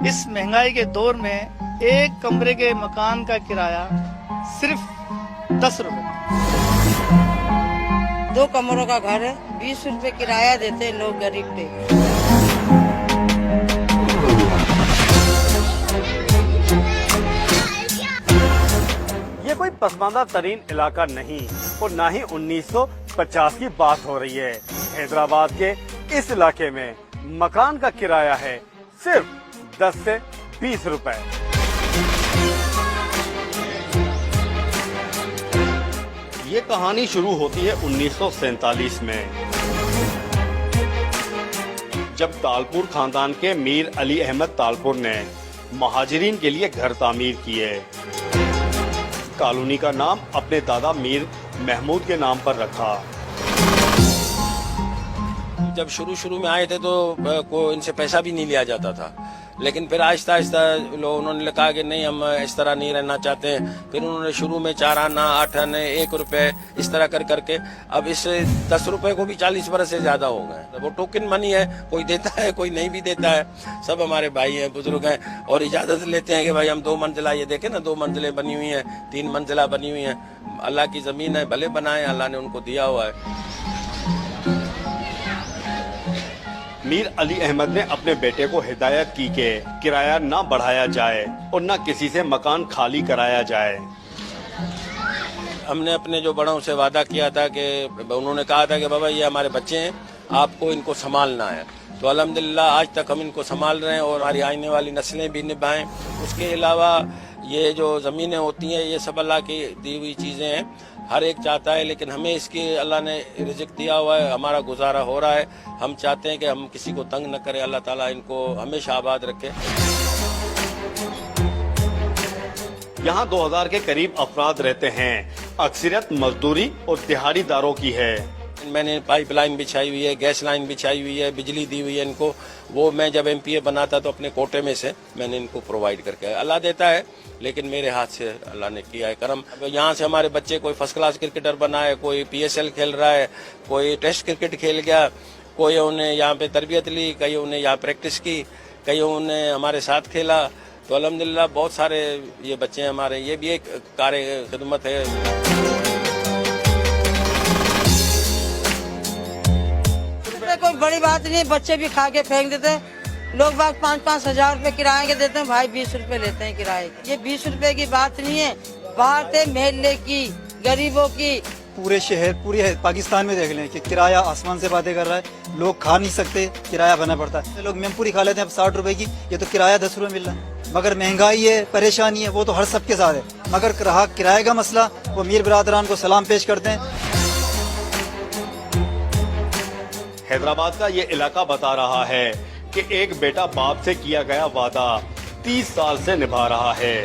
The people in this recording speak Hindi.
इस महंगाई के दौर में एक कमरे के मकान का किराया सिर्फ 10 रुपए। 2 कमरों का घर है, 20 रुपए किराया देते लोग गरीब पे। ये कोई पसमानदा तरीन इलाका नहीं और ना ही 1950 की बात हो रही है। हैदराबाद के इस इलाके में मकान का किराया है सिर्फ 10 से 20 रुपए। ये कहानी शुरू होती है 1947 में, जब तालपुर खानदान के मीर अली अहमद तालपुर ने महाजिरीन के लिए घर तामीर किए। कॉलोनी का नाम अपने दादा मीर महमूद के नाम पर रखा। जब शुरू में आए थे तो को इनसे पैसा भी नहीं लिया जाता था, लेकिन फिर आहिस्ता आहिस्ता लोग उन्होंने कहा कि नहीं, हम इस तरह नहीं रहना चाहते हैं। फिर उन्होंने शुरू में 4 आना, 8 आने, 1 रुपए इस तरह करके अब इस 10 रुपए को भी 40 बरस से ज्यादा हो गए। वो टोकन मनी है, कोई देता है कोई नहीं भी देता है। सब हमारे भाई हैं, बुजुर्ग हैं और इजाजत लेते हैं कि भाई हम 2 मंजिला, ये देखे ना 2 मंजिलें बनी हुई हैं, 3 मंजिला बनी हुई हैं। अल्लाह की जमीन है, भले बनाए, अल्लाह ने उनको दिया हुआ है। मीर अली अहमद ने अपने बेटे को हिदायत की कि किराया ना बढ़ाया जाए और ना किसी से मकान खाली कराया जाए। हमने अपने जो बड़ों से वादा किया था कि उन्होंने कहा था कि बाबा ये हमारे बच्चे हैं, आपको इनको संभालना है। तो अल्हम्दुलिल्लाह आज तक हम इनको संभाल रहे हैं और हमारी आने वाली नस्लें भी निभाएं। उसके अलावा ये जो ज़मीनें होती हैं ये सब अल्लाह की दी हुई चीज़ें हैं, हर एक चाहता है, लेकिन हमें इसकी अल्लाह ने रिज़्क़ दिया हुआ है, हमारा गुजारा हो रहा है। हम चाहते हैं कि हम किसी को तंग न करें। अल्लाह ताला इनको हमेशा आबाद रखे। यहाँ 2000 के करीब अफराद रहते हैं। अक्सरियत मजदूरी और दिहाड़ीदारों की है। मैंने पाइपलाइन बिछाई हुई है, गैस लाइन बिछाई हुई है, बिजली दी हुई है इनको। वो मैं जब MPA बना था तो अपने कोटे में से मैंने इनको प्रोवाइड करके, अल्लाह देता है लेकिन मेरे हाथ से अल्लाह ने किया है करम। यहाँ से हमारे बच्चे कोई फर्स्ट क्लास क्रिकेटर बना है, कोई PSL खेल रहा है, कोई टेस्ट क्रिकेट खेल गया, कोई उन्हें यहाँ पे तरबियत ली, कई उन्हें यहाँ प्रैक्टिस की, कई उन्हें हमारे साथ खेला। तो अल्हम्दुलिल्लाह बहुत सारे ये बच्चे हैं हमारे, ये भी एक कार्य खिदमत है। कोई बड़ी बात नहीं, बच्चे भी खा के फेंक देते हैं। लोग बाग 5-5 हजार रुपए किराए के देते हैं, भाई 20 रुपए लेते हैं किराए के। ये 20 रुपए की बात नहीं है, बात है महल्ले की, गरीबों की। पूरे शहर, पूरे पाकिस्तान में देख लें कि किराया आसमान से बातें कर रहा है। लोग खा नहीं सकते, किराया भरना पड़ता है। लोग मेमपूरी खा लेते हैं 60 रुपए की, ये तो किराया 10 रुपए मिल रहा है। मगर महंगाई है, परेशानी है, वो तो हर सबके साथ है। मगर रहा किराए का मसला, वो मीर बिरादरान को सलाम पेश करते हैं। हैदराबाद का ये इलाका बता रहा है कि एक बेटा बाप से किया गया वादा 30 साल से निभा रहा है।